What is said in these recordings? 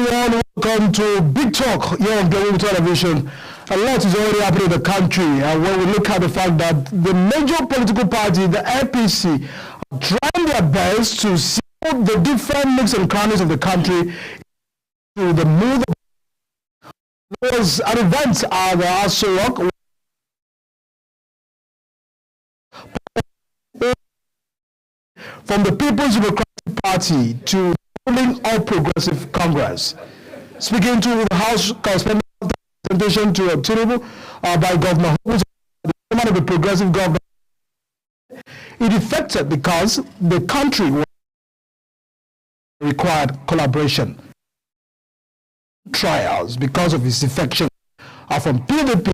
everyone, welcome to Big Talk here on Global Television. A lot is already happening in the country when we look at the fact that the major political party, the APC, are trying their best to see the different nooks and crannies of the country to the move. There was an event at the Aso Rock from the People's Democratic Party to ruling All Progressive Congress. Speaking to the House correspondent presentation to Tinubu by Governor Hope, the chairman of the Progressive Government, it defected because the country required collaboration. Trials because of his defection are from PDP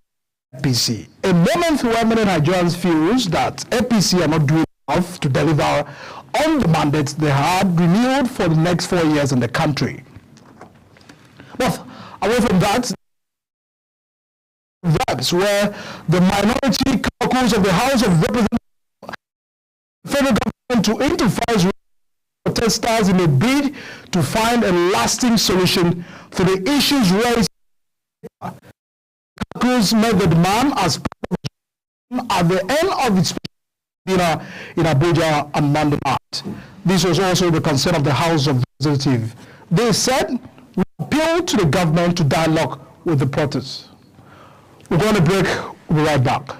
and APC. A moment where many Nigerians feel that APC are not doing enough to deliver on the mandates they had renewed for the next 4 years in the country. But away from that, reps where the minority caucus of the House of Representatives, federal government to interface with protesters in a bid to find a lasting solution to the issues raised. Caucus made the demand as at the end of its dinner in Abuja on Monday night. This was also the concern of the House of Representatives. They said, we appeal to the government to dialogue with the protests. We're going to break. We'll be right back.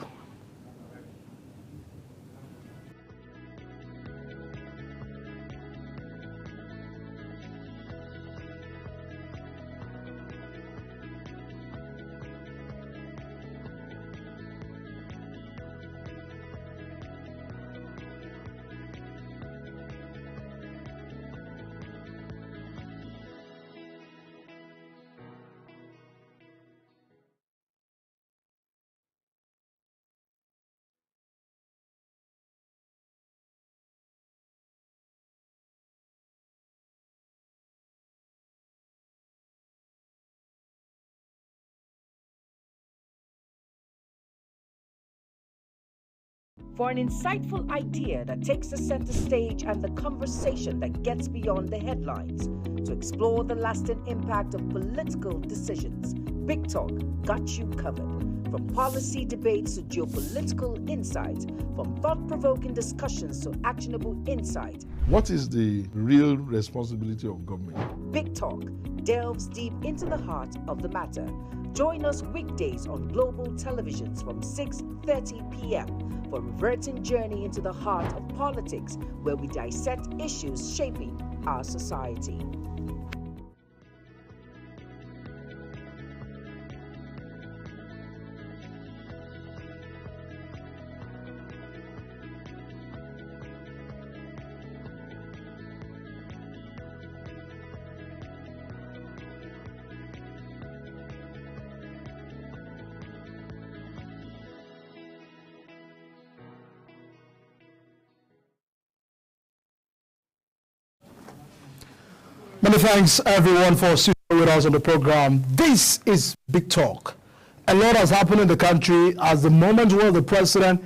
For an insightful idea that takes the center stage and the conversation that gets beyond the headlines, to explore the lasting impact of political decisions, Big Talk got you covered. From policy debates to geopolitical insights, from thought-provoking discussions to actionable insight. What is the real responsibility of government? Big Talk delves deep into the heart of the matter. Join us weekdays on Global Televisions from 6:30 p.m. for a reverting journey into the heart of politics, where we dissect issues shaping our society. Many thanks, everyone, for sitting with us on the program. This is Big Talk. A lot has happened in the country as the moment where the president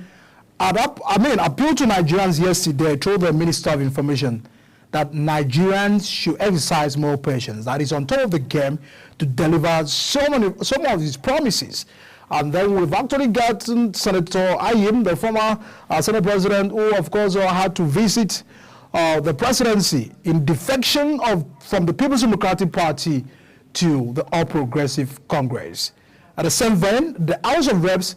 appealed to Nigerians yesterday through the Minister of Information that Nigerians should exercise more patience. That is on top of the game to deliver some of his promises. And then we've actually gotten Senator Ayim, the former Senate President, who, of course, had to visit the presidency in defection from the People's Democratic Party to the All Progressive Congress. At the same vein, the House of Reps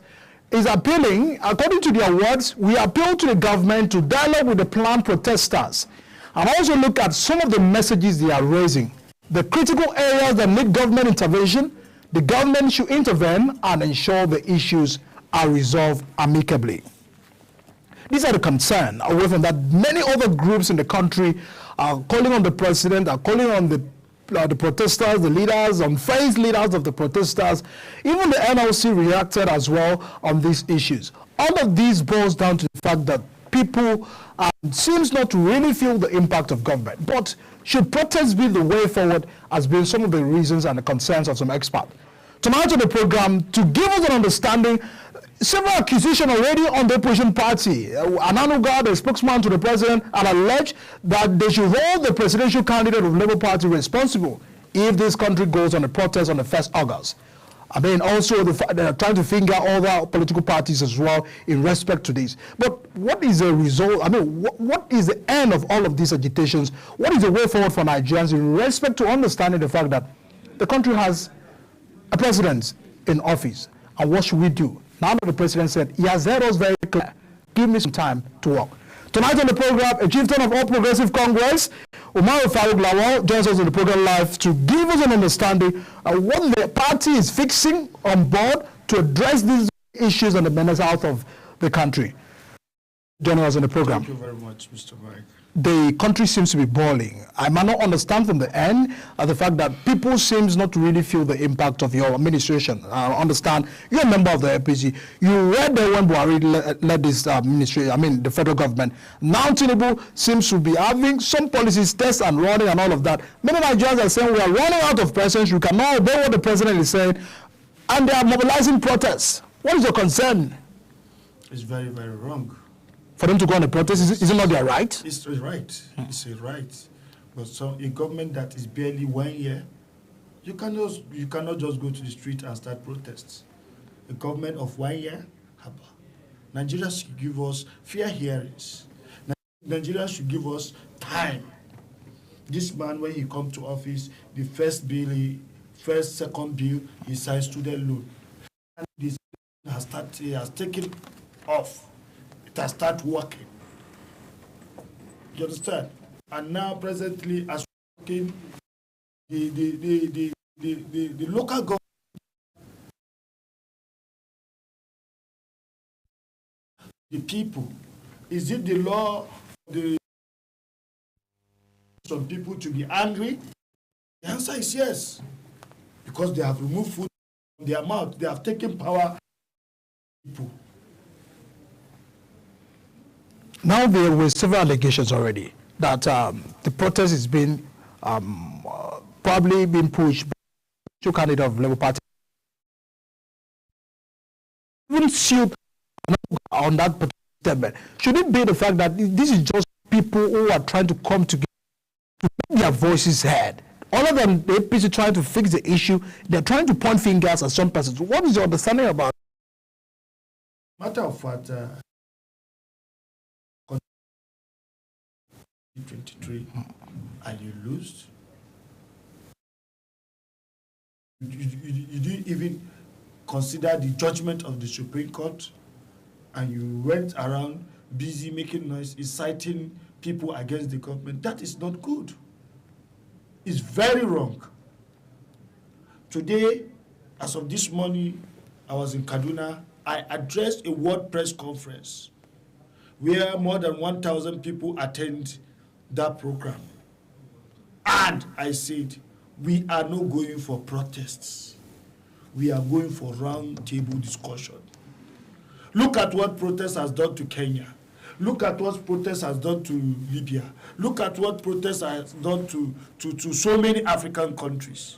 is appealing, according to their words, we appeal to the government to dialogue with the planned protesters and also look at some of the messages they are raising. The critical areas that need government intervention, the government should intervene and ensure the issues are resolved amicably. These are the concerns. Away from that, many other groups in the country are calling on the president, are calling on the protesters, the leaders, unfazed leaders of the protesters. Even the NLC reacted as well on these issues. All of these boils down to the fact that people seems not to really feel the impact of government. But should protests be the way forward has been some of the reasons and the concerns of some experts. Tonight on the program, to give us an understanding, several accusations already on the opposition party. Ananuga, the spokesman to the president, had alleged that they should hold the presidential candidate of the Labour Party responsible if this country goes on a protest on the 1st August. I mean, also they're trying to finger other political parties as well in respect to this. But what is the result? I mean, what is the end of all of these agitations? What is the way forward for Nigerians in respect to understanding the fact that the country has a president in office? And what should we do? Now that the president said, he has heard us very clear, give me some time to work. Tonight on the program, a chieftain of All Progressive Congress, Umar Farouk Lawal, joins us on the program live to give us an understanding of what the party is fixing on board to address these issues and the menace out of the country. Joining us on the program. Thank you very much, Mr. Mike. The country seems to be boiling. I might not understand from the end the fact that people seems not to really feel the impact of your administration. I understand you're a member of the APC. You were there when Buhari led this ministry, I mean the federal government. Now Tinubu seems to be having some policies, tests and running and all of that. Many Nigerians are saying we are running out of presence. You cannot obey what the president is saying. And they are mobilizing protests. What is your concern? It's very, very wrong. For them to go on a protest, is it not their right? It's right. It's a right. But a government that is barely 1 year, you cannot just go to the street and start protests. A government of 1 year, Nigeria should give us fair hearings. Nigeria should give us time. This man, when he come to office, the second bill, he signed student loan. And this has taken off. That start working. You understand? And now presently, as working, the local government, the people, is it the law for some people to be angry? The answer is yes, because they have removed food from their mouth. They have taken power. People. Now there were several allegations already that the protest is being probably being pushed by two candidates of Labour Party. Even sued on that particular statement. Should it be the fact that this is just people who are trying to come together to make their voices heard? Other than the APC trying to fix the issue, they're trying to point fingers at some persons. What is your understanding about it? Matter of fact, 23 and you lose. You didn't even consider the judgment of the Supreme Court, and you went around busy making noise, inciting people against the government. That is not good. It's very wrong. Today, as of this morning, I was in Kaduna. I addressed a world press conference where more than 1,000 people attend that program. And I said, we are not going for protests. We are going for round table discussion. Look at what protest has done to Kenya. Look at what protest has done to Libya. Look at what protest has done to so many African countries.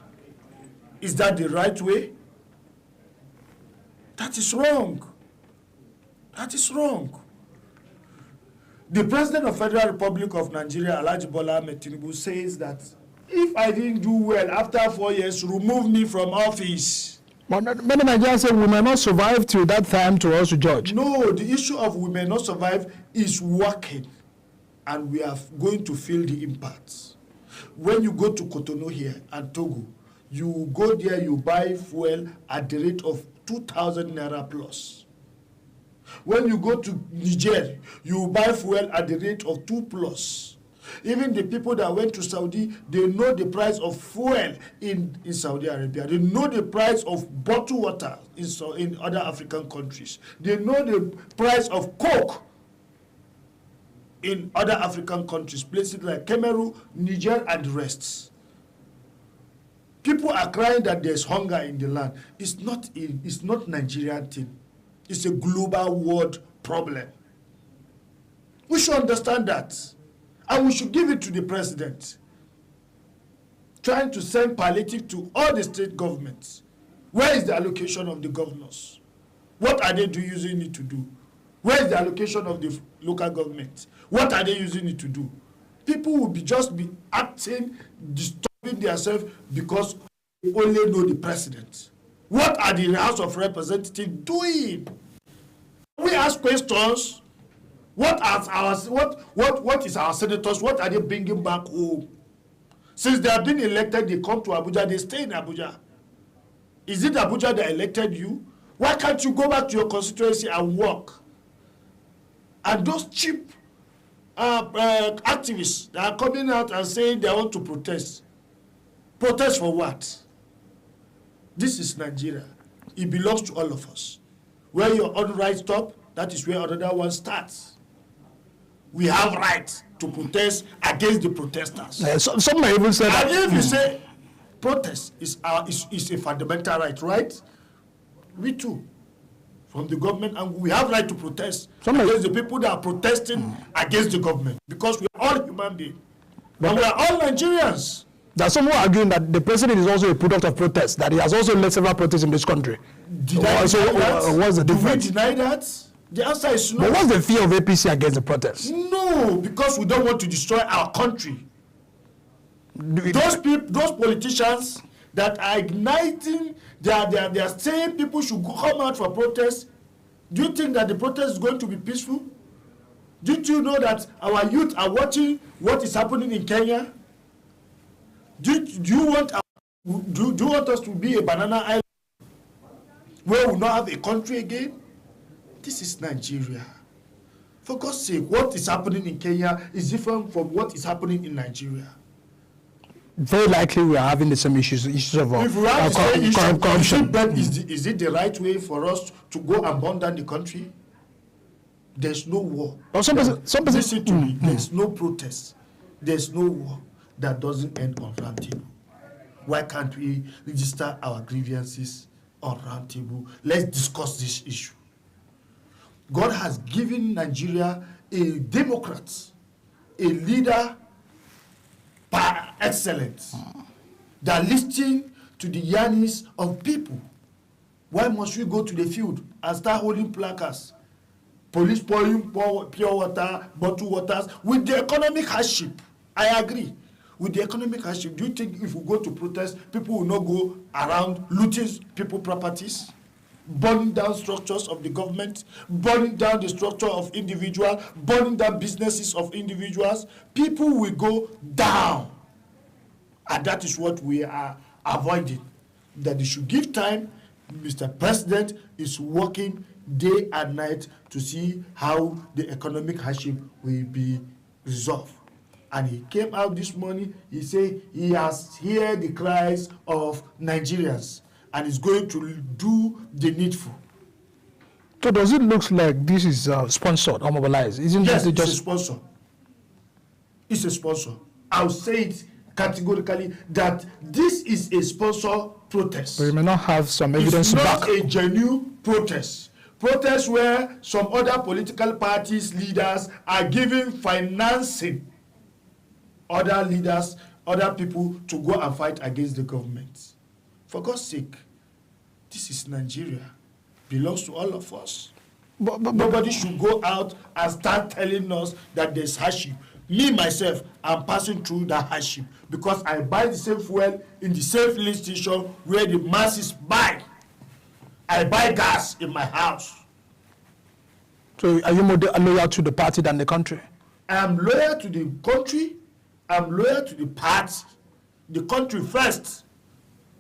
Is that the right way? That is wrong. That is wrong. The President of Federal Republic of Nigeria, Alhaji Bola Ahmed Tinubu, says that if I didn't do well after 4 years, remove me from office. But many Nigerians say we may not survive till that time to us to judge. No, the issue of we may not survive is working, and we are going to feel the impacts. When you go to Cotonou here and Togo, you go there, you buy fuel at the rate of 2,000 naira plus. When you go to Niger, you buy fuel at the rate of 2 plus. Even the people that went to Saudi, they know the price of fuel in Saudi Arabia. They know the price of bottled water in other African countries. They know the price of coke in other African countries, places like Cameroon, Niger, and the rest. People are crying that there's hunger in the land. It's not Nigerian thing. It's a global world problem. We should understand that. And we should give it to the president. Trying to send palliative to all the state governments. Where is the allocation of the governors? What are they using it to do? Where is the allocation of the local government? What are they using it to do? People will just be acting, disturbing themselves because they only know the president. What are the House of Representatives doing? We ask questions. What is our senators? What are they bringing back home? Since they have been elected, they come to Abuja, they stay in Abuja. Is it Abuja that elected you? Why can't you go back to your constituency and work? And those cheap activists that are coming out and saying they want to protest. Protest for what? This is Nigeria. It belongs to all of us. Where your own right stop, that is where another one starts. We have right to protest against the protesters. Some may even say that. And if you say protest is a fundamental right? We too, from the government, and we have right to protest against the people that are protesting against the government, because we are all human beings, and we are all Nigerians. There's someone arguing that the president is also a product of protest, that he has also led several protests in this country. Did I deny that? What's the difference? Do we deny that? The answer is no. But what's the fear of APC against the protests? No, because we don't want to destroy our country. Those politicians that are igniting, they are saying people should come out for protest. Do you think that the protest is going to be peaceful? Did you know that our youth are watching what is happening in Kenya? Do you want us to be a banana island where we will not have a country again? This is Nigeria. For God's sake, what is happening in Kenya is different from what is happening in Nigeria. Very likely we are having the same issues of if we have the same issue, corruption. Is it the right way for us to go and burn down the country? There's no war. Listen to me. There's no protest. There's no war that doesn't end on round table. Why can't we register our grievances on round table? Let's discuss this issue. God has given Nigeria a Democrat, a leader par excellence, that listens to the yearnings of people. Why must we go to the field and start holding placards, police pouring pure water, bottled waters, with the economic hardship? I agree. With the economic hardship, do you think if we go to protest, people will not go around looting people's properties, burning down structures of the government, burning down the structure of individuals, burning down businesses of individuals? People will go down. And that is what we are avoiding. That they should give time. Mr. President is working day and night to see how the economic hardship will be resolved. And he came out this morning, he said he has heard the cries of Nigerians and is going to do the needful. So does it look like this is sponsored or mobilized? Isn't yes, this it's just a sponsor. It's a sponsor. I'll say it categorically that this is a sponsor protest. But you may not have some evidence it's not back. a genuine protest. Protest where some other political parties leaders are giving financing other leaders, other people to go and fight against the government. For God's sake, this is Nigeria. Belongs to all of us. But nobody should go out and start telling us that there's hardship. Me, myself, I'm passing through that hardship because I buy the same fuel in the same filling station where the masses buy. I buy gas in my house. So are you more loyal to the party than the country? I am loyal to the country. I'm loyal to the party. The country first.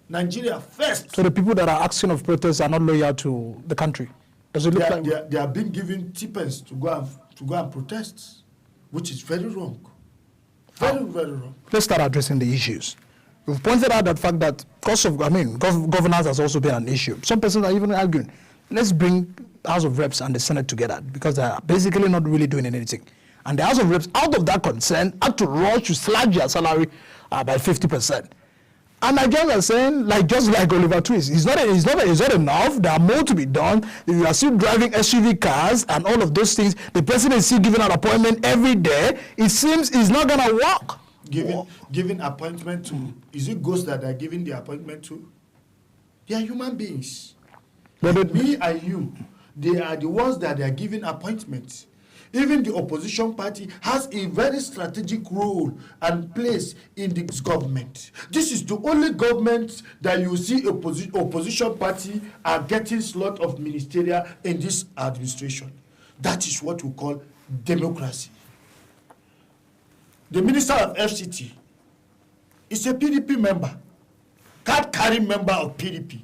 Nigeria first. So the people that are asking of protests are not loyal to the country? Does it look like they are being given stipends to go and protest, which is very wrong. Very wrong. Let's start addressing the issues. We've pointed out the fact that governance has also been an issue. Some persons are even arguing, let's bring House of Reps and the Senate together because they are basically not really doing anything. And the House of Reps, out of that concern, had to rush to slash their salary by 50%. And Nigerians are saying, just like Oliver Twist, it's not enough. There are more to be done. You are still driving SUV cars and all of those things. The president is still giving an appointment every day. It seems it's not going to work. Giving appointment to, is it ghosts that are giving the appointment to? They are human beings. Me and you, they are the ones that they are giving appointments. Even the opposition party has a very strategic role and place in this government. This is the only government that you see opposition party are getting slot of ministerial in this administration. That is what we call democracy. The Minister of FCT is a PDP member, card-carrying member of PDP.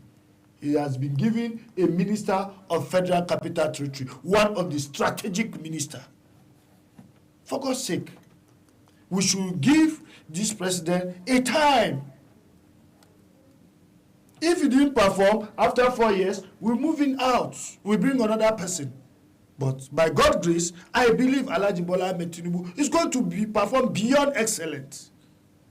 He has been given a Minister of Federal Capital Territory, one of the strategic ministers. For God's sake, we should give this president a time. If he didn't perform, after 4 years, we're moving out. We bring another person. But by God's grace, I believe Alhaji Bola Ahmed Tinubu is going to perform beyond excellence.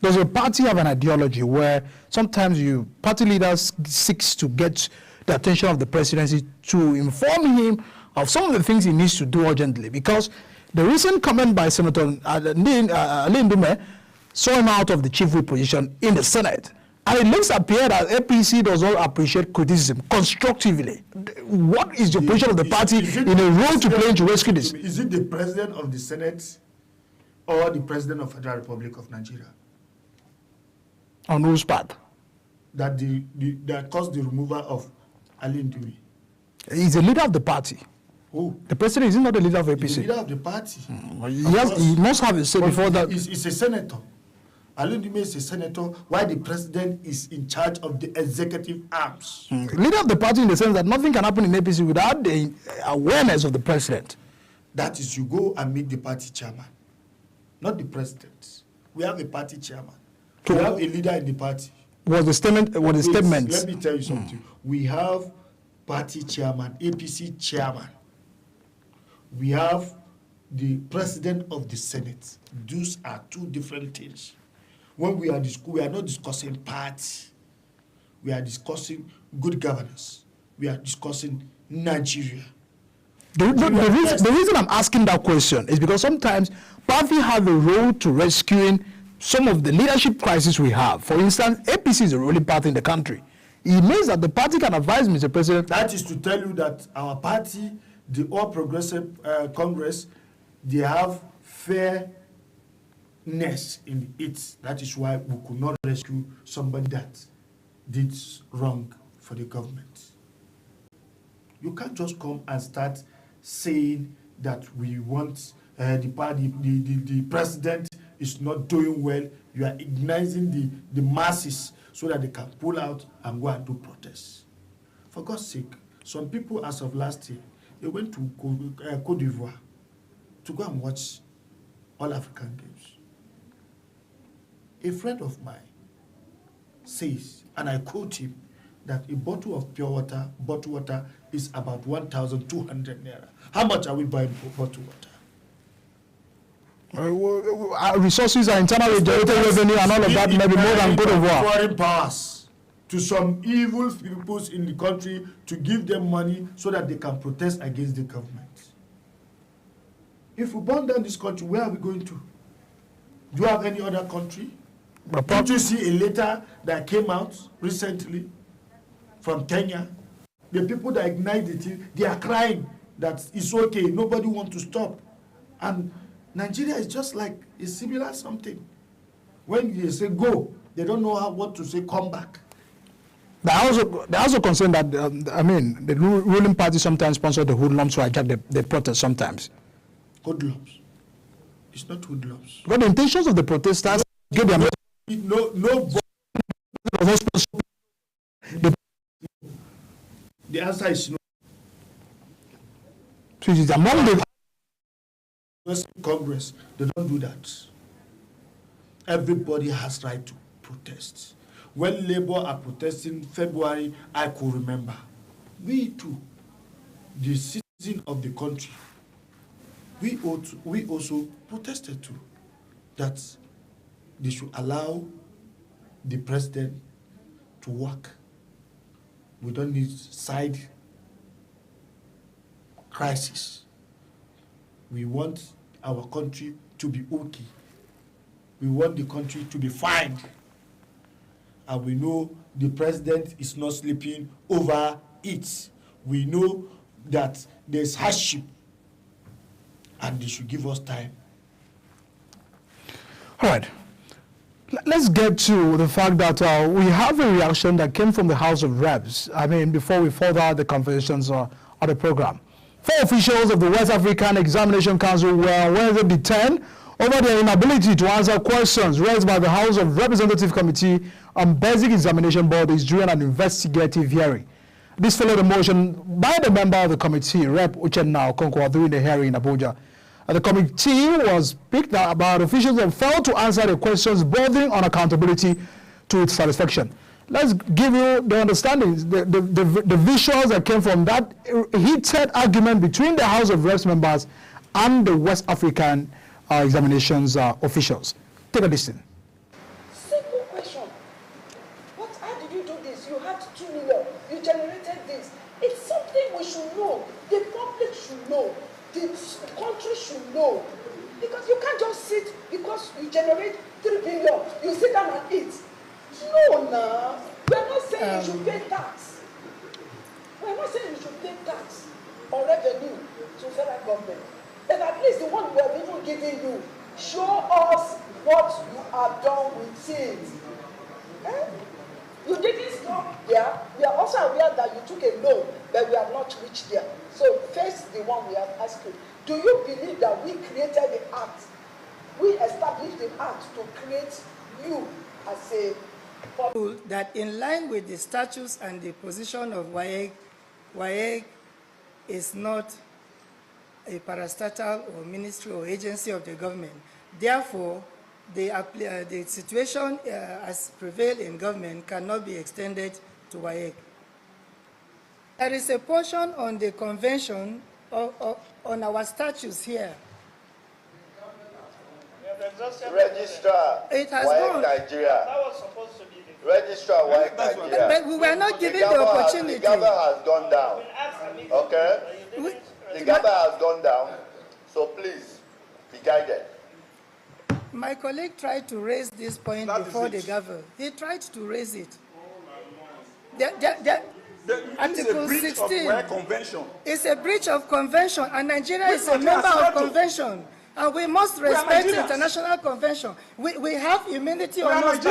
Does your party have an ideology where sometimes party leaders seeks to get the attention of the presidency to inform him of some of the things he needs to do urgently? Because the recent comment by Senator Ali Ndume saw him out of the chief whip position in the Senate. And it looks appear that APC does not appreciate criticism constructively. What is the position of the party in a role to play to rescue this? Is it the president of the Senate or the president of the Federal Republic of Nigeria? On whose part? That that caused the removal of Ali Ndume. He's the leader of the party. Who? The president is not the leader of APC. He's the leader of the party. He must have a say before that. He's a senator. Ali Ndume is a senator, while the president is in charge of the executive arms. Leader of the party in the sense that nothing can happen in APC without the awareness of the president. That is, you go and meet the party chairman, not the president. We have a party chairman. We have a leader in the party. Was the statement? Let me tell you something. We have party chairman, APC chairman. We have the president of the Senate. Those are two different things. When we are not discussing party. We are discussing good governance. We are discussing Nigeria. The reason I'm asking that question is because sometimes party have a role to rescuing some of the leadership crises we have. For instance, APC is a ruling party in the country. It means that the party can advise Mr. President. That is to tell you that our party, the All Progressive Congress, they have fairness in it. That is why we could not rescue somebody that did wrong for the government. You can't just come and start saying that we want the president is not doing well. You are igniting the masses so that they can pull out and go and do protests. For God's sake, some people as of last year, they went to Cote d'Ivoire to go and watch All African Games. A friend of mine says, and I quote him, that a bottle of pure water, bottled water, is about 1,200 naira. How much are we buying for bottled water? Resources are internal generated revenue and all of that may be more than Cote d'Ivoire. Foreign powers to some evil people in the country to give them money so that they can protest against the government. If we burn down this country, where are we going to? Do you have any other country? Did you see a letter that came out recently from Kenya? The people that ignite the thing, they are crying that it's okay, nobody wants to stop. And Nigeria is just like a similar something. When they say go, they don't know what to say, come back. They also concerned that, the ruling party sometimes sponsor the hoodlums to hijack the protest sometimes. Hoodlums. It's not hoodlums. But the intentions of the protesters get their The answer is no. So it is among the Congress, they don't do that. Everybody has right to protest. When Labour are protesting February, I could remember. We too, the citizen of the country, we also protested too, that they should allow the president to work. We don't need side crisis. We want our country to be okay. We want the country to be fine. And we know the president is not sleeping over it. We know that there's hardship and they should give us time. All right. Let's get to the fact that we have a reaction that came from the House of Reps. I mean, before we further the conversations of the program. 4 officials of the West African Examination Council were Wednesday detained over their inability to answer questions raised by the House of Representative Committee on Basic Examination Bodies during an investigative hearing. This followed a motion by the member of the committee, Rep. Uchenna Okonkwo, during the hearing in Abuja. The committee was picked about officials that failed to answer the questions bordering on accountability to its satisfaction. Let's give you the understanding, the visuals that came from that heated argument between the House of Reps members and the West African examinations officials. Take a listen. Simple question. How did you do this? You had 2 million. You generated this. It's something we should know. The public should know. The country should know. Because you can't just sit because you generate 3 billion. You sit down and eat. No, nah. We're not saying you should pay tax. We're not saying you should pay tax or revenue to federal government. But at least the one we have even given you, show us what you have done with it. Eh? You didn't stop there. We are also aware that you took a loan, but we have not reached there. So first, the one we have asked you, do you believe that we created the act? We established the act to create you as a that in line with the statutes and the position of WAEC is not a parastatal or ministry or agency of the government. Therefore, the situation as prevailed in government cannot be extended to WAEC. There is a portion on the convention on our statutes here. Registrar, it has WAEC gone. Nigeria. That was supposed to be the Registrar, WAEC Nigeria. But we were not given the opportunity. The gavel has gone down. Okay? The gavel has gone down. So please, be guided. My colleague tried to raise this point before the gavel. He tried to raise it. Article 16 of convention. is a breach of convention, and Nigeria is a member of convention. And we must respect international convention. We have immunity on us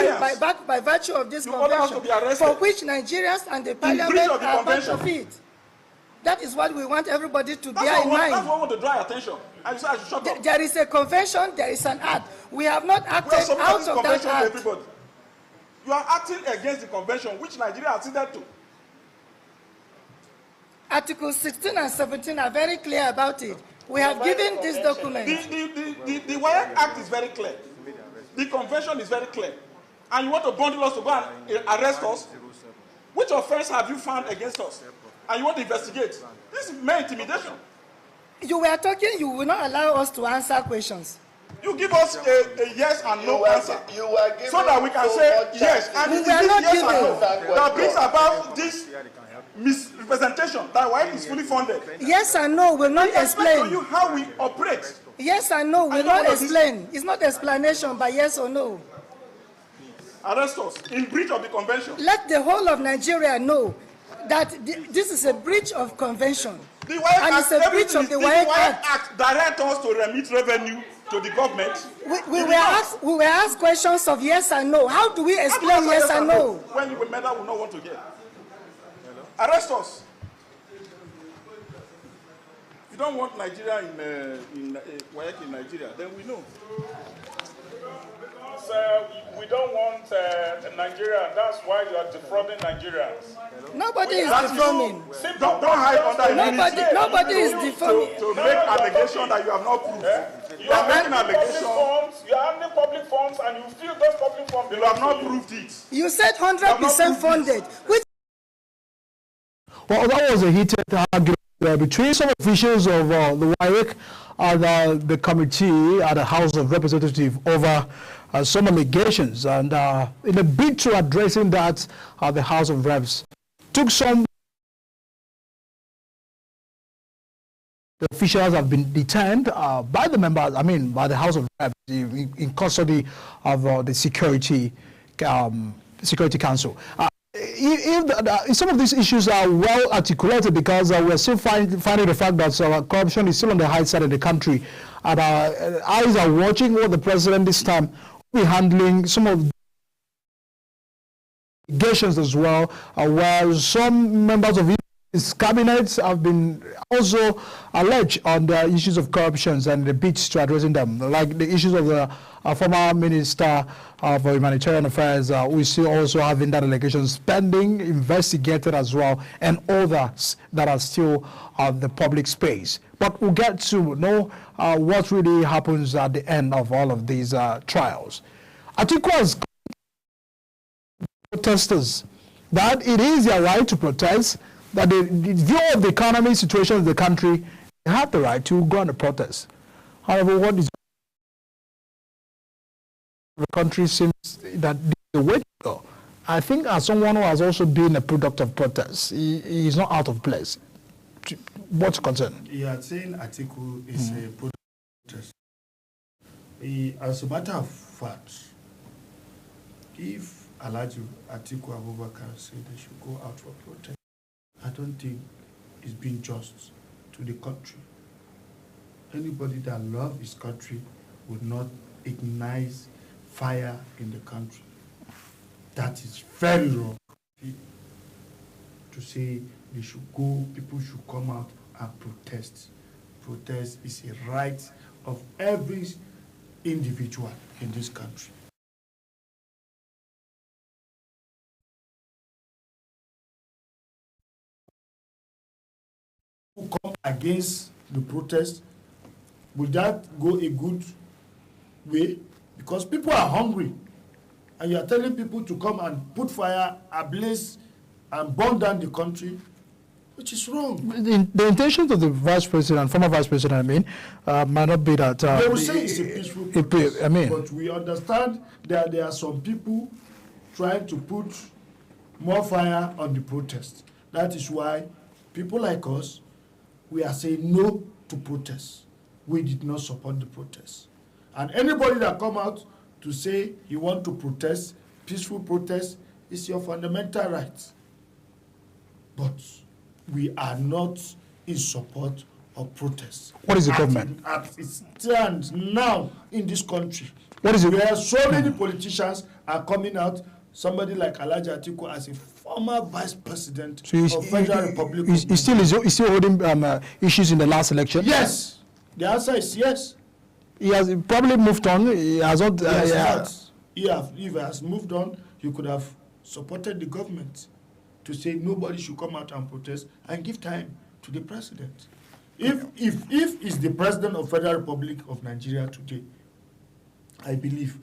by virtue of this convention, for which Nigerians and the parliament are part of it. That is what we want everybody to bear in mind. That's what I want to draw attention. I should shut up. There is a convention, there is an act. We have not acted out of that act. Everybody. You are acting against the convention which Nigeria has acceded to. Articles 16 and 17 are very clear about it. We have given this document. The WAEC Act is very clear. The convention is very clear. And you want to bundle us to go and arrest us? Which offense have you found against us? And you want to investigate? This is mere intimidation. You were talking, you will not allow us to answer questions. You give us a yes and no answer. You were given so that we can say yes. And We it is were this not yes given. and no that brings about this misrepresentation that WAEC is fully funded. Yes and no will not We explain to explain. you how we operate. Yes and no will I know not what this- explain. It's not explanation by yes or no. Arrest us in breach of the convention. Let the whole of Nigeria know that this is a breach of convention. The WAEC And it's a Act, breach everything of the is WAEC WAEC Act. Act direct us to remit revenue to the government. We were asked questions of yes and no. How do we explain yes and no? When the member will not want to hear. Arrest us. You don't want Nigeria in WAEC in Nigeria, then we know. Sir, we don't want Nigeria. That's why you are defrauding Nigerians. Nobody is That's defaming. you. Don't hide under immunity. Nobody is defaming. To make allegation that you have not proved. You are making handling public allegation. funds. You are handling public funds, and you feel those public funds. You have not proved it. You said 100% funded, which Well, that was a heated argument between some officials of the WAEC and the committee at the House of Representatives over some allegations. And in a bid to addressing that, the House of Reps took some. The officials have been detained by the members, by the House of Reps in custody of the Security Council. if some of these issues are well articulated, because we're still finding the fact that corruption is still on the high side of the country, and our eyes are watching what the president this time will be handling some of the allegations as well, where some members of his cabinet have been also alleged on the issues of corruption and the bids to addressing them, like the issues of the former Minister for Humanitarian Affairs, we still also having that allegations pending, investigated as well, and others that are still on the public space. But we'll get to know what really happens at the end of all of these trials. Atiku has protesters that it is their right to protest, that the view of the economic situation of the country, they have the right to go on a protest. However, what is the country seems that the way to go. I think as someone who has also been a product of protest, he is not out of place. What's concern? You are saying Atiku is a product of protest. As a matter of fact, if Alhaji Atiku Abubakar said they should go out for protest, I don't think it's been just to the country. Anybody that loves his country would not ignite fire in the country. That is very wrong. To say they should go, people should come out and protest. Protest is a right of every individual in this country. Who come against the protest, would that go a good way? Because people are hungry, and you are telling people to come and put fire ablaze and burn down the country, which is wrong. The intentions of the vice president, former vice president, I mean, might not be that. They will say it's a peaceful protest, but we understand that there are some people trying to put more fire on the protest. That is why people like us, we are saying no to protest. We did not support the protest. And anybody that come out to say you want to protest, peaceful protest, is your fundamental right. But we are not in support of protest. What is the government? As it stands now in this country, what is it? Where so many politicians are coming out, somebody like Alhaji Atiku as a former vice president of Federal Republic. He's still holding issues in the last election? Yes. The answer is yes. He has probably moved on. He has not. If he has moved on, you could have supported the government to say nobody should come out and protest and give time to the president. If he's the president of Federal Republic of Nigeria today, I believe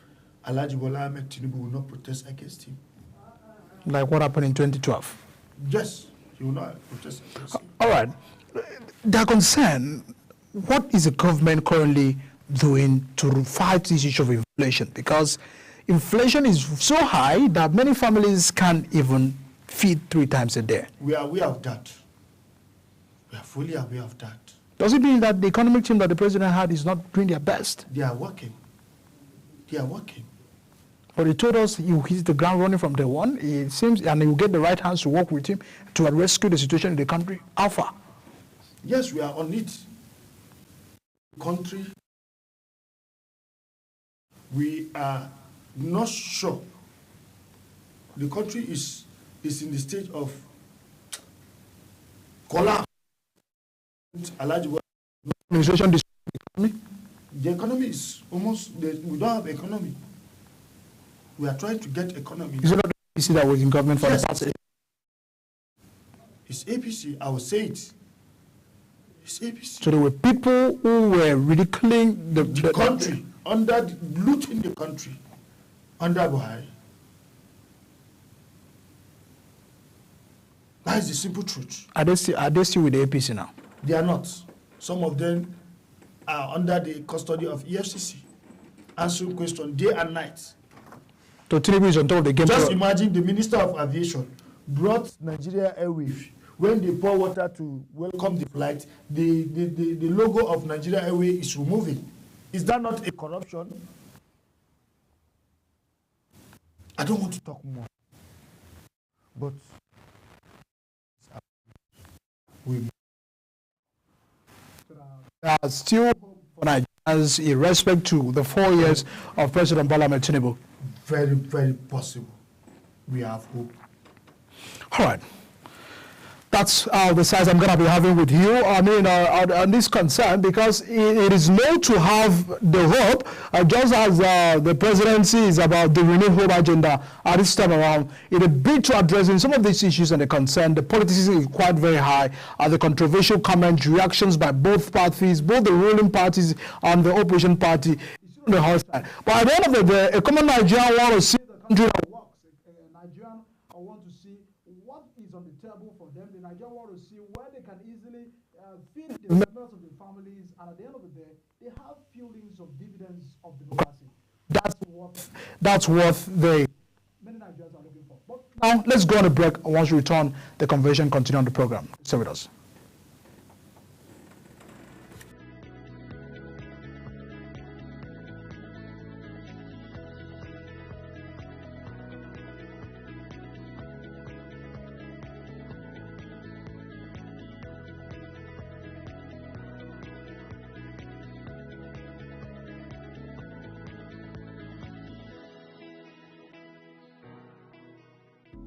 Alhaji Bola Ahmed Tinubu will not protest against him. Like what happened in 2012? Yes, he will not protest against him. All right. Their concern, what is the government currently doing to fight this issue of inflation? Because inflation is so high that many families can't even feed 3 times a day. We are aware of that. We are fully aware of that. Does it mean that the economic team that the president had is not doing their best? They are working. They are working. But he told us he hit the ground running from day one. It seems, and he will get the right hands to work with him to rescue the situation in the country. How far? Yes, we are on it. Country, we are not sure. The country is in the stage of collapse. Administration, the economy is almost, we don't have economy. We are trying to get economy. Is it not the APC that was in government for the past? It's APC, I will say it. It's APC. So there were people who were ridiculing the country, looting the country, under Buhari. That is the simple truth. Are they still with the APC now? They are not. Some of them are under the custody of EFCC, answering questions day and night. So Tinubu is on top of the game. Just imagine the Minister of Aviation brought Nigeria Airways. When they pour water to welcome the flight, the logo of Nigeria Airways is removing. Is that not a corruption? I don't want to talk more. But we still hope for Nigerians in respect to the 4 years of President Bola Ahmed Tinubu. Very, very possible. We have hope. All right. That's the size I'm going to be having with you. I mean, on this concern, because it is known to have the hope, just as the presidency is about the renewed hope agenda at this time around, in a bid to addressing some of these issues and the concern, the politics is quite very high. The controversial comments, reactions by both parties, both the ruling parties and the opposition party, is on the high side. But at the end of the day, a common Nigerian want to see the country that works. A Nigerian want to see what is on the table for them. The Nigerian want to see where they can easily feed the members of the families, and at the end of the day, they have feelings of dividends of democracy. That's what many Nigerians are looking for. But now, let's go on a break. Once we return, the conversation continue on the program. Stay with us.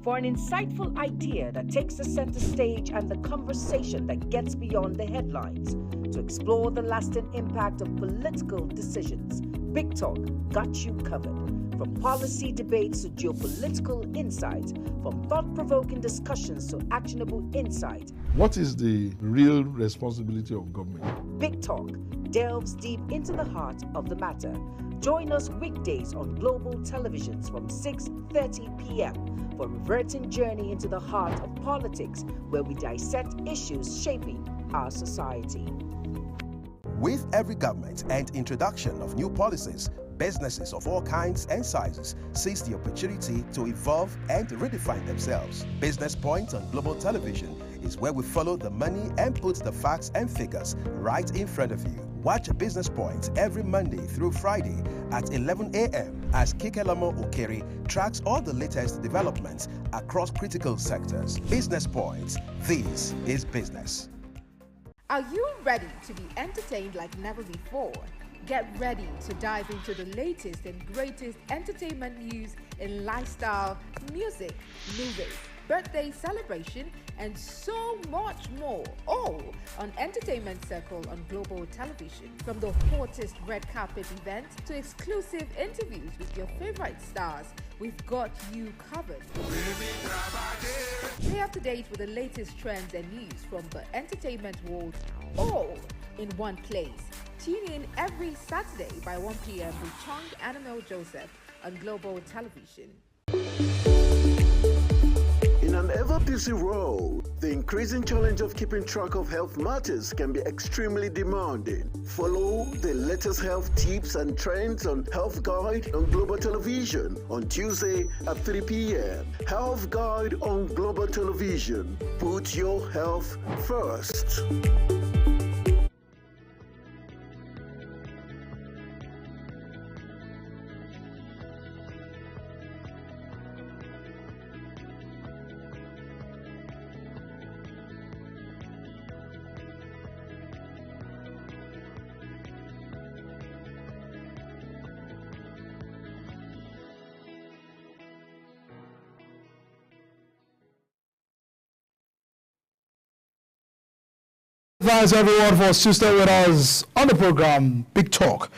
For an insightful idea that takes the center stage and the conversation that gets beyond the headlines, to explore the lasting impact of political decisions, Big Talk got you covered. From policy debates to geopolitical insights, from thought-provoking discussions to actionable insight. What is the real responsibility of government? Big Talk delves deep into the heart of the matter. Join us weekdays on global televisions from 6:30 p.m. for a reverting journey into the heart of politics, where we dissect issues shaping our society. With every government and introduction of new policies, businesses of all kinds and sizes seize the opportunity to evolve and redefine themselves. Business Point on global television is where we follow the money and put the facts and figures right in front of you. Watch Business Point every Monday through Friday at 11 a.m. as Kikelamo Okeri tracks all the latest developments across critical sectors. Business Point, this is business. Are you ready to be entertained like never before? Get ready to dive into the latest and greatest entertainment news in lifestyle, music, movies, birthday celebration, and so much more, all on Entertainment Circle on global television. From the hottest red carpet event to exclusive interviews with your favorite stars, we've got you covered. Stay up to date with the latest trends and news from the entertainment world, all in one place. Tune in every Saturday by 1 p.m. with Chong Annamel Joseph on global television. In an ever-busy world, the increasing challenge of keeping track of health matters can be extremely demanding. Follow the latest health tips and trends on Health Guide on Global Television on Tuesday at 3 p.m. Health Guide on Global Television. Put your health first. Thanks everyone for staying with us on the program Big Talk.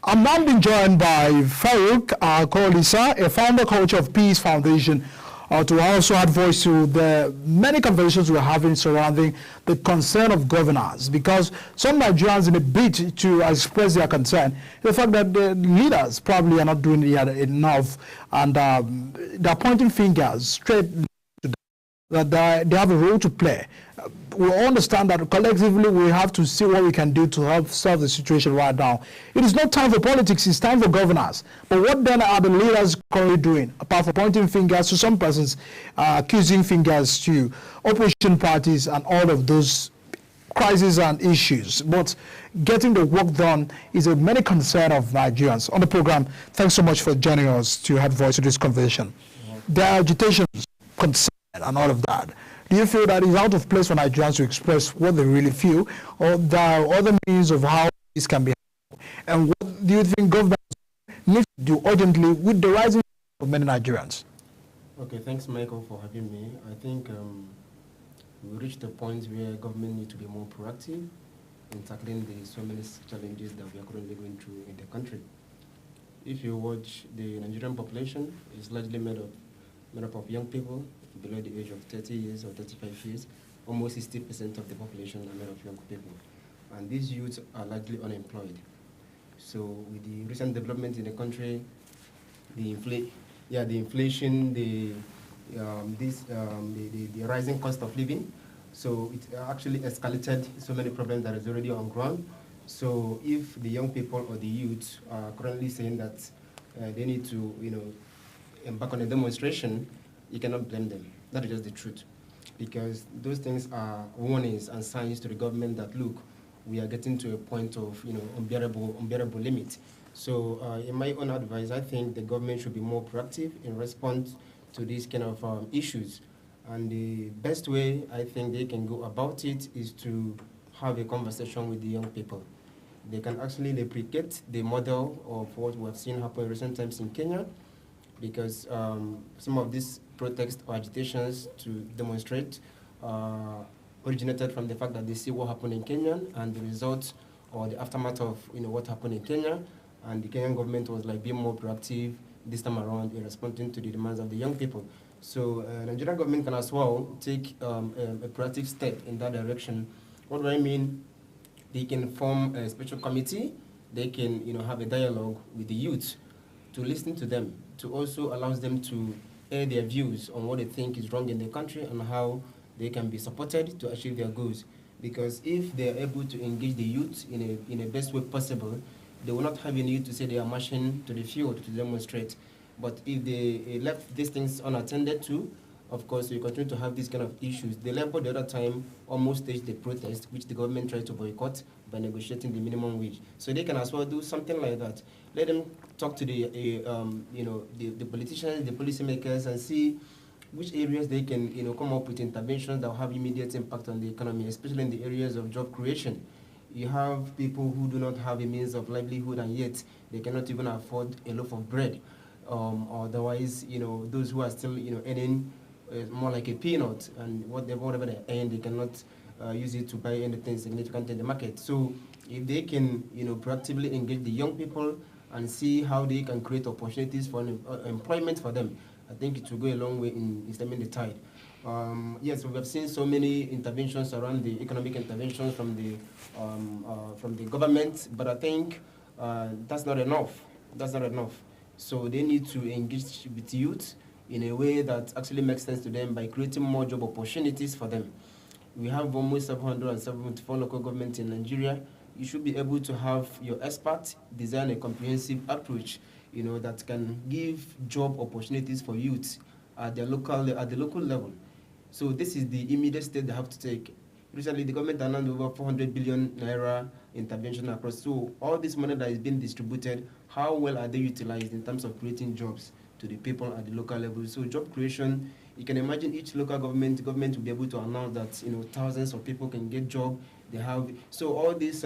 I'm now being joined by Farouk Kolisa, a founder coach of Peace Foundation, to also add voice to the many conversations we're having surrounding the concern of governors, because some Nigerians, in a bid to express their concern, the fact that the leaders probably are not doing enough, and they're pointing fingers straight to that they have a role to play. We understand that collectively we have to see what we can do to help solve the situation right now. It is not time for politics, it's time for governance. But what then are the leaders currently doing, apart from pointing fingers to some persons, accusing fingers to opposition parties and all of those crises and issues? But getting the work done is a many concern of Nigerians. On the program, thanks so much for joining us to have voice to this conversation. Their agitations concern and all of that. Do you feel that it's out of place for Nigerians to express what they really feel, or there are other means of how this can be handled? And what do you think government needs to do urgently with the rising of many Nigerians? Okay, thanks, Michael, for having me. I think we reached a point where government needs to be more proactive in tackling the so many challenges that we are currently going through in the country. If you watch the Nigerian population, it's largely made up of young people below the age of 30 years or 35 years. Almost 60% of the population are made of young people. And these youths are largely unemployed. So with the recent development in the country, the inflation, the rising cost of living, so it actually escalated so many problems that is already on ground. So if the young people or the youth are currently saying that they need to, embark on a demonstration, you cannot blame them. That is just the truth. Because those things are warnings and signs to the government that, look, we are getting to a point of, unbearable limit. So in my own advice, I think the government should be more proactive in response to these kind of issues. And the best way I think they can go about it is to have a conversation with the young people. They can actually replicate the model of what we have seen happen in recent times in Kenya, because some of these protests or agitations to demonstrate originated from the fact that they see what happened in Kenya and the results or the aftermath of what happened in Kenya, and the Kenyan government was like being more proactive this time around in responding to the demands of the young people. So Nigerian government can as well take a proactive step in that direction. What do I mean? They can form a special committee. They can have a dialogue with the youth to listen to them, to also allows them to air their views on what they think is wrong in the country and how they can be supported to achieve their goals. Because if they are able to engage the youth in a best way possible, they will not have a need to say they are marching to the field to demonstrate. But if they left these things unattended to, of course, we continue to have these kind of issues. The Labour the other time almost staged the protest, which the government tried to boycott by negotiating the minimum wage. So they can as well do something like that. Let them talk to the politicians, the policymakers, and see which areas they can come up with interventions that will have immediate impact on the economy, especially in the areas of job creation. You have people who do not have a means of livelihood, and yet they cannot even afford a loaf of bread. Otherwise, those who are still earning more like a peanut, and whatever they earn, they cannot use it to buy anything significant in the market. So if they can proactively engage the young people and see how they can create opportunities for employment for them, I think it will go a long way in stemming the tide. Yes, we have seen so many interventions around the economic interventions from the government, but I think that's not enough. That's not enough. So they need to engage with youth in a way that actually makes sense to them by creating more job opportunities for them. We have almost 774 local governments in Nigeria. You should be able to have your experts design a comprehensive approach, that can give job opportunities for youth at the local level. So this is the immediate step they have to take. Recently, the government announced over 400 billion naira intervention across. So all this money that is being distributed, how well are they utilized in terms of creating jobs to the people at the local level? So job creation, you can imagine each local government will be able to announce that thousands of people can get job. They have all these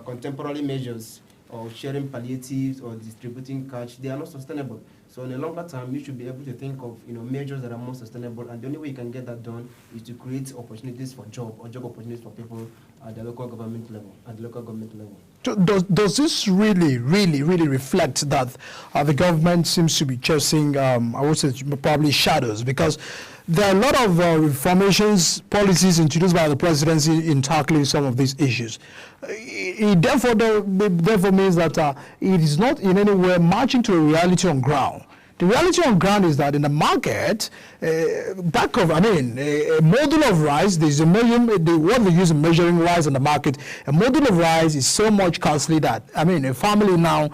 contemporary measures of sharing palliatives or distributing cash, they are not sustainable. So in a longer term, you should be able to think of measures that are more sustainable, and the only way you can get that done is to create opportunities for job opportunities for people at the local government level. Does this really reflect that the government seems to be chasing, I would say, probably shadows? Because there are a lot of reformations, policies introduced by the presidency in tackling some of these issues. It therefore means that it is not in any way matching to the reality on ground. The reality on ground is that in the market, a model of rice, there's a what they use in measuring rice in the market, a model of rice is so much costly that, a family now,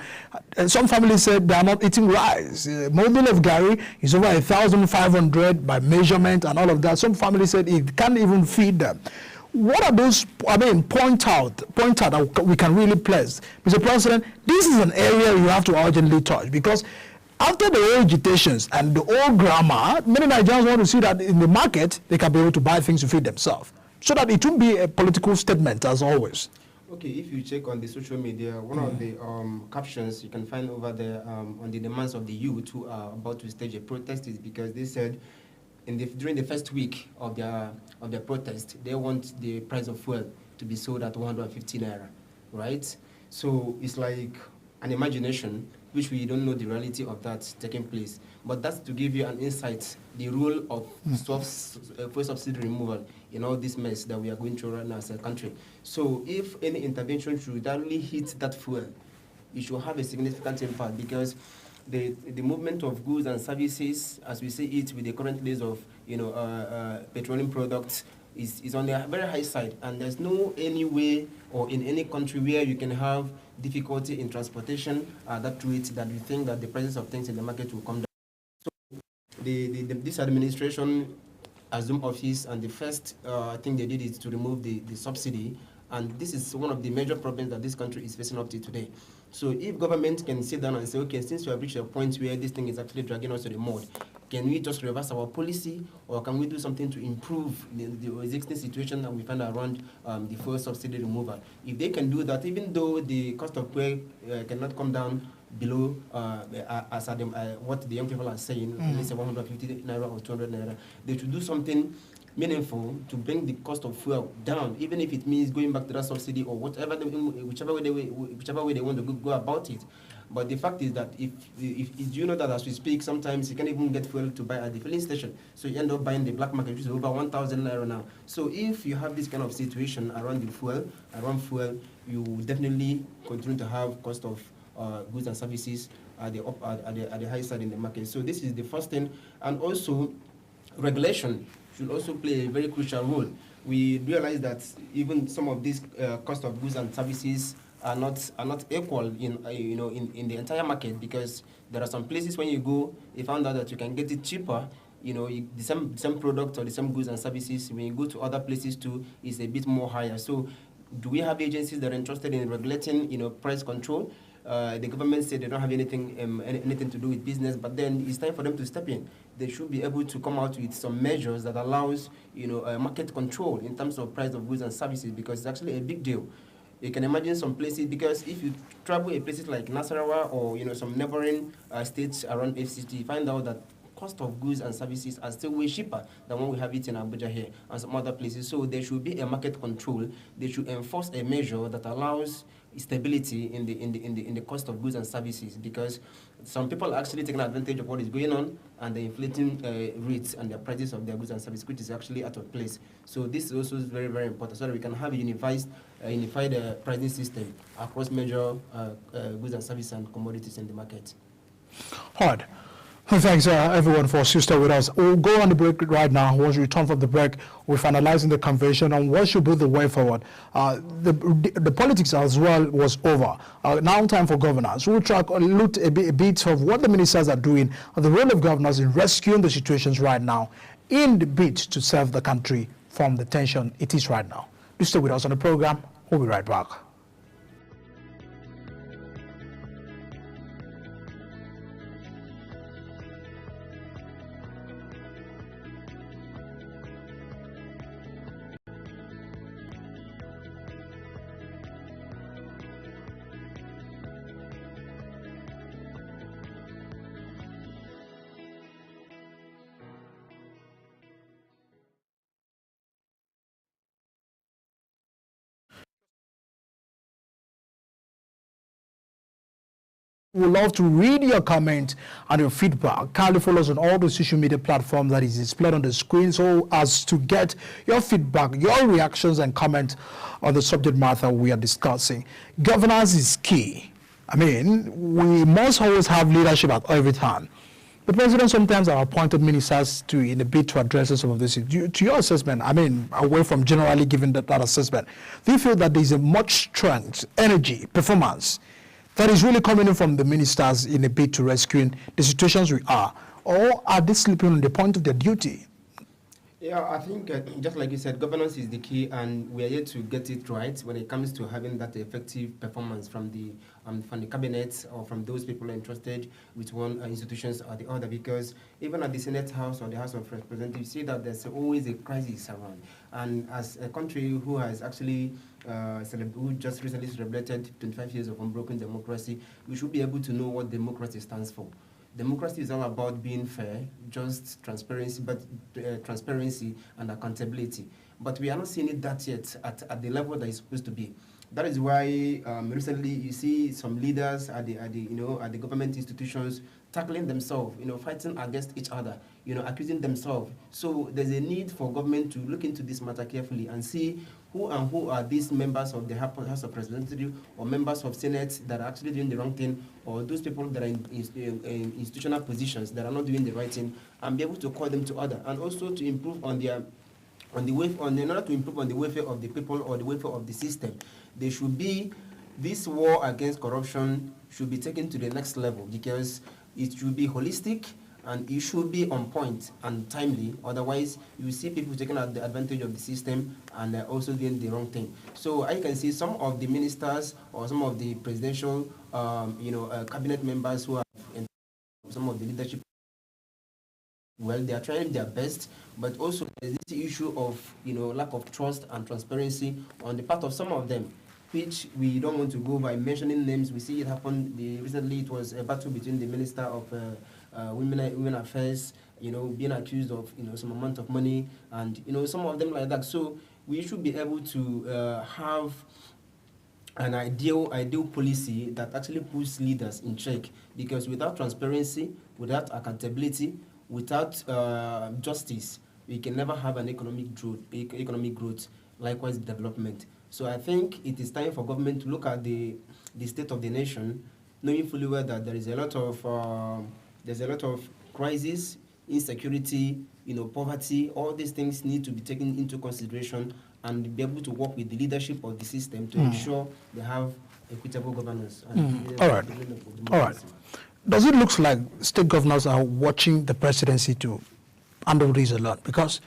some families said they are not eating rice. A model of gari is over 1,500 by measurement and all of that. Some families said it can't even feed them. What are those, point out that we can really place? Mr. President, this is an area you have to urgently touch, because after the old agitations and the old grammar, many Nigerians want to see that in the market, they can be able to buy things to feed themselves. So that it won't be a political statement as always. Okay, if you check on the social media, one of the captions you can find over there on the demands of the youth who are about to stage a protest is because they said during the first week of their protest, they want the price of fuel to be sold at 150 naira, right? So it's like an imagination, which we don't know the reality of that taking place. But that's to give you an insight, the role of fuel subsidy removal in all this mess that we are going through right now as a country. So if any intervention should directly hit that fuel, it should have a significant impact because the movement of goods and services, as we see it with the current days of petroleum products, is on the very high side, and there's no any way or in any country where you can have difficulty in transportation that rate that you think that the prices of things in the market will come down. So this administration assumed office, and the first thing they did is to remove the subsidy, and this is one of the major problems that this country is facing up to today. So if government can sit down and say, okay, since we have reached a point where this thing is actually dragging us to the mud, can we just reverse our policy, or can we do something to improve the existing situation that we find around the fuel subsidy removal? If they can do that, even though the cost of fuel cannot come down below as what the young people are saying, let's say 150 naira or 200 naira, they should do something meaningful to bring the cost of fuel down, even if it means going back to that subsidy or whichever way they want to go about it. But the fact is that if you know that as we speak, sometimes you can't even get fuel to buy at the filling station, so you end up buying the black market, which is over 1,000 naira now. So if you have this kind of situation around the fuel, you will definitely continue to have cost of goods and services at the high side in the market. So this is the first thing, and also regulation should also play a very crucial role. We realize that even some of these cost of goods and services are not equal in the entire market, because there are some places when you go, you found out that you can get it cheaper. The same product or the same goods and services. When you go to other places too, it's a bit more higher. So, do we have agencies that are interested in regulating, price control? The government said they don't have anything to do with business, but then it's time for them to step in. They should be able to come out with some measures that allows, market control in terms of price of goods and services, because it's actually a big deal. You can imagine some places, because if you travel in places like Nasarawa or some neighboring states around FCT, you find out that cost of goods and services are still way cheaper than when we have it in Abuja here and some other places. So there should be a market control. They should enforce a measure that allows stability in the cost of goods and services, because some people are actually taking advantage of what is going on and the inflating rates and the prices of their goods and services, which is actually out of place. So this is also very, very important, so that we can have a unified pricing system across major goods and services and commodities in the market. Hard. Thanks, everyone, for staying with us. We'll go on the break right now. Once we return from the break, we're finalizing the convention on what should be the way forward. The politics as well was over. Now time for governance. We'll look a bit of what the ministers are doing, the role of governors in rescuing the situations right now in the bid to save the country from the tension it is right now. Please stay with us on the program. We'll be right back. We would love to read your comment and your feedback. Kindly follow us on all the social media platforms that is displayed on the screen, so as to get your feedback, your reactions and comments on the subject matter we are discussing. Governance is key. I mean, we must always have leadership at every time. The president sometimes has appointed ministers in a bid to address some of this. To your assessment, I mean, away from generally giving that assessment, do you feel that there is a much strength, energy, performance that is really coming in from the ministers in a bid to rescuing the situations we are, or are they sleeping on the point of their duty? Yeah, I think just like you said, governance is the key, and we are here to get it right when it comes to having that effective performance from the cabinet or from those people entrusted with one institutions or the other. Because even at the Senate House or the House of Representatives, you see that there's always a crisis around. And as a country who has actually who just recently celebrated 25 years of unbroken democracy, we should be able to know what democracy stands for. Democracy is all about being fair, just transparency, but transparency and accountability. But we are not seeing it that yet at the level that it's supposed to be. That is why recently you see some leaders at the government institutions tackling themselves, fighting against each other, accusing themselves. So there's a need for government to look into this matter carefully and see who are these members of the House of Representatives or members of Senate that are actually doing the wrong thing, or those people that are in institutional positions that are not doing the right thing, and be able to call them to order, and also to improve in order to improve on the welfare of the people or the welfare of the system. There should be, this war against corruption should be taken to the next level, because it should be holistic and it should be on point and timely. Otherwise, you see people taking advantage of the system and also doing the wrong thing. So I can see some of the ministers or some of the presidential, cabinet members who are in some of the leadership. Well, they are trying their best, but also there's this issue of lack of trust and transparency on the part of some of them, which we don't want to go by mentioning names. We see it happen. Recently, it was a battle between the Minister of Women Affairs, being accused of some amount of money, and some of them like that. So we should be able to have an ideal policy that actually puts leaders in check, because without transparency, without accountability, without justice, we can never have an economic growth, likewise development. So I think it is time for government to look at the state of the nation, knowing fully well that there is a lot of crisis, insecurity, poverty. All these things need to be taken into consideration and be able to work with the leadership of the system to ensure they have equitable governance. All right. Does it look like state governors are watching the presidency to handle this alone? Because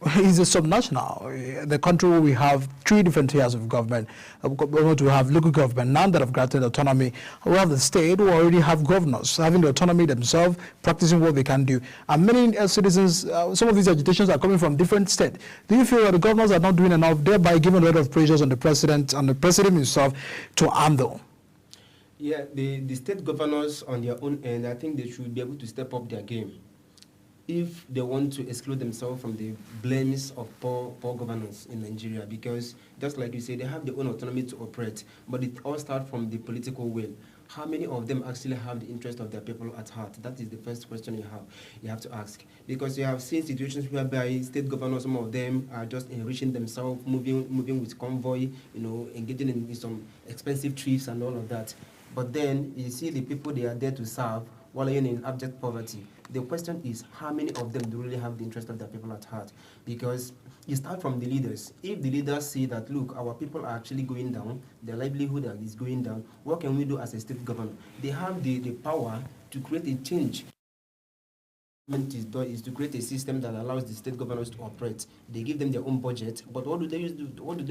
it's a subnational. The country where we have three different tiers of government. We have local government, none that have granted autonomy. We have the state who already have governors having the autonomy themselves, practicing what they can do. And many citizens, some of these agitations are coming from different states. Do you feel that the governors are not doing enough, thereby giving a lot of pressures on the president and the president himself to handle? Yeah, the state governors on their own end, I think they should be able to step up their game if they want to exclude themselves from the blames of poor governance in Nigeria. Because just like you say, they have their own autonomy to operate, but it all starts from the political will. How many of them actually have the interest of their people at heart? That is the first question you have to ask. Because you have seen situations whereby state governors, some of them are just enriching themselves, moving with convoy, engaging in some expensive trips and all of that. But then you see the people they are there to serve while in abject poverty. The question is, how many of them do really have the interest of their people at heart? Because you start from the leaders. If the leaders say that, look, our people are actually going down, their livelihood is going down, what can we do as a state governor? They have the power to create a change. Is to create a system that allows the state governors to operate. They give them their own budget, but what do they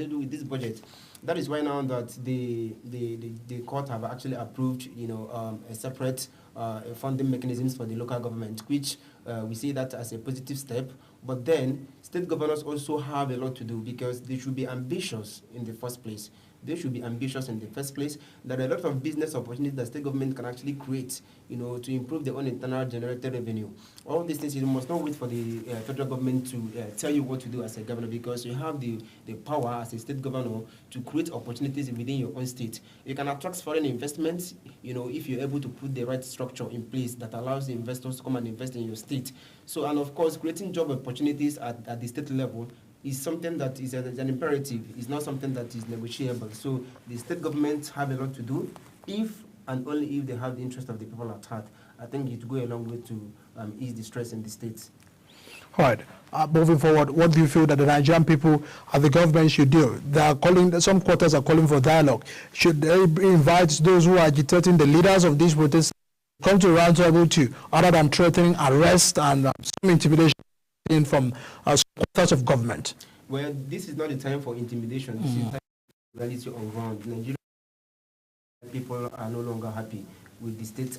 do with this budget? That is why now that the court have actually approved, a separate funding mechanisms for the local government, which we see that as a positive step. But then state governors also have a lot to do, because they should be ambitious in the first place. They should be ambitious in the first place. There are a lot of business opportunities that state government can actually create, to improve their own internal generated revenue. All these things, you must not wait for the federal government to tell you what to do as a governor, because you have the power as a state governor to create opportunities within your own state. You can attract foreign investments, if you're able to put the right structure in place that allows the investors to come and invest in your state. So, and of course, creating job opportunities at the state level is something that is an imperative. It's not something that is negotiable. So the state governments have a lot to do, if and only if they have the interest of the people at heart. I think it will go a long way to ease the stress in the states. All right. Moving forward, what do you feel that the Nigerian people and the government should do? They are calling, some quarters are calling for dialogue. Should they invite those who are agitating, the leaders of these protests, come to a round table to, other than threatening arrest and some intimidation from quarters of government? Well, this is not the time for intimidation. This is time for reality on ground. Nigerian people are no longer happy with the state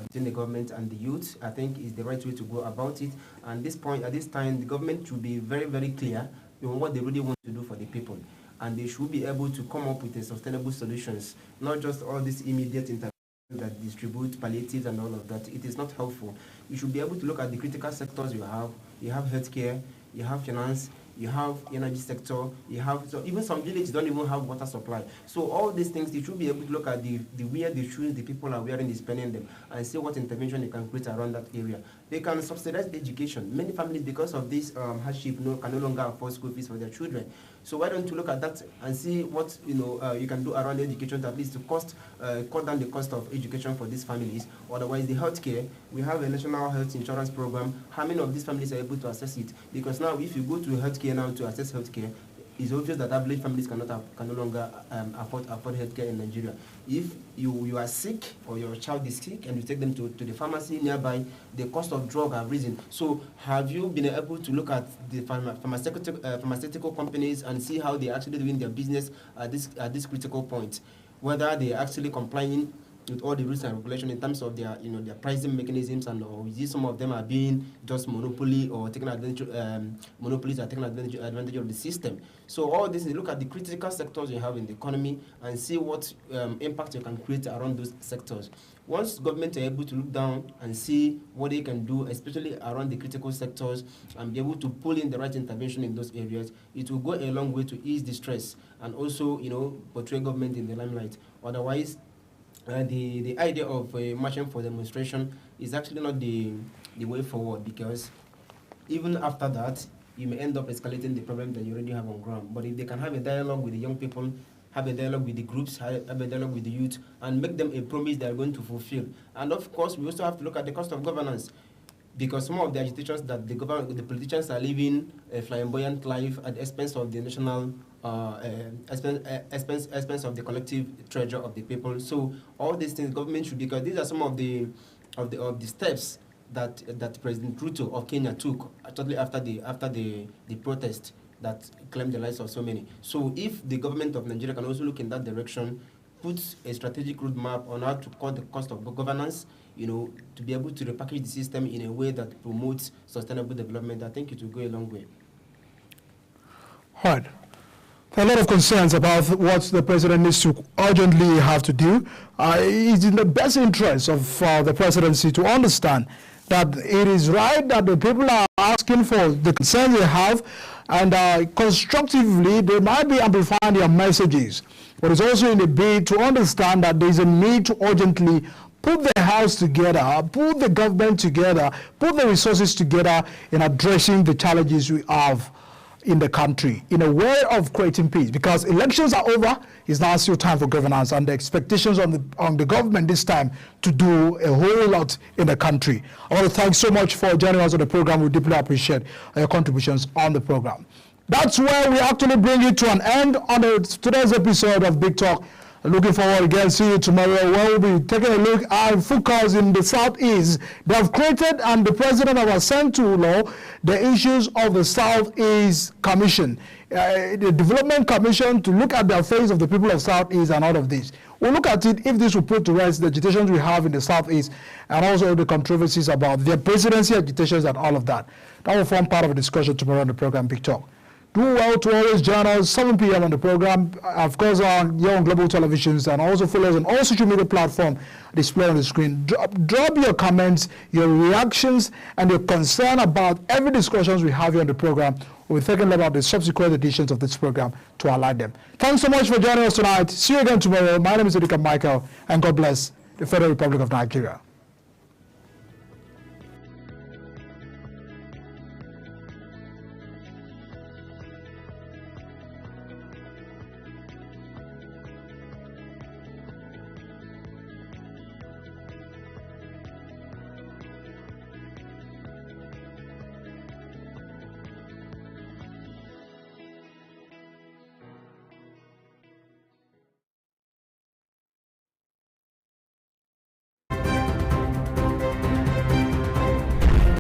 between the government and the youth. I think is the right way to go about it. And at this time, the government should be very, very clear on what they really want to do for the people. And they should be able to come up with a sustainable solutions, not just all this immediate intervention that distribute palliatives and all of that. It is not helpful. You should be able to look at the critical sectors you have. You have healthcare, you have finance, you have energy sector, you have, so even some villages don't even have water supply. So all these things, you should be able to look at the wear the shoes the people are wearing is spending them and see what intervention they can create around that area. They can subsidize education. Many families, because of this hardship, can no longer afford school fees for their children. So why don't you look at that and see what you can do around education to at least to cut down the cost of education for these families. Otherwise, the healthcare, we have a national health insurance program. How many of these families are able to access it? Because now, if you go to healthcare now to access healthcare, it's obvious that average families can no longer afford healthcare in Nigeria. If you are sick or your child is sick and you take them to the pharmacy nearby, the cost of drug have risen. So have you been able to look at the pharmaceutical companies and see how they're actually doing their business at this critical point? Whether they're actually complying with all the rules and regulations in terms of their their pricing mechanisms, and or some of them are being just monopoly or taking advantage, monopolies are taking advantage of the system. So all this is look at the critical sectors you have in the economy and see what impact you can create around those sectors. Once government are able to look down and see what they can do, especially around the critical sectors, and be able to pull in the right intervention in those areas, it will go a long way to ease the stress and also portray government in the limelight. Otherwise, the idea of marching for demonstration is actually not the way forward, because even after that, you may end up escalating the problem that you already have on ground. But if they can have a dialogue with the young people, have a dialogue with the groups, have a dialogue with the youth, and make them a promise they are going to fulfill. And of course, we also have to look at the cost of governance, because some of the agitations that the politicians are living a flamboyant life at the expense of the national expense of the collective treasure of the people. So all these things government should, because these are some of the steps that President Ruto of Kenya took shortly after the protest that claimed the lives of so many. So if the government of Nigeria can also look in that direction, put a strategic roadmap on how to cut the cost of governance, to be able to repackage the system in a way that promotes sustainable development, I think it will go a long way. All right. There are a lot of concerns about what the president needs to urgently have to do. It's in the best interest of the presidency to understand that it is right that the people are asking for the concerns they have, and constructively they might be amplifying their messages. But it's also in the bid to understand that there is a need to urgently put the house together, put the government together, put the resources together in addressing the challenges we have in the country in a way of creating peace, because elections are over. It's now still time for governance, and the expectations on the government this time to do a whole lot in the country. I want to thank so much for joining us on the program. We deeply appreciate your contributions on the program. That's where we actually bring it to an end on today's episode of Big Talk. Looking forward again, see you tomorrow, where we'll be taking a look at focus in the Southeast. They have created, and the president has sent to law, the issues of the Southeast Commission, the Development Commission, to look at the affairs of the people of Southeast and all of this. We'll look at it if this will put to rest the agitations we have in the Southeast, and also the controversies about their presidency agitations and all of that. That will form part of a discussion tomorrow on the program Big Talk. Do well to always join us 7 p.m. on the program, of course, on Young Global Televisions, and also follow us on all social media platforms displayed on the screen. Drop your comments, your reactions, and your concern about every discussions we have here on the program. We'll be thinking about the subsequent editions of this program to highlight them. Thanks so much for joining us tonight. See you again tomorrow. My name is Edika Michael, and God bless the Federal Republic of Nigeria.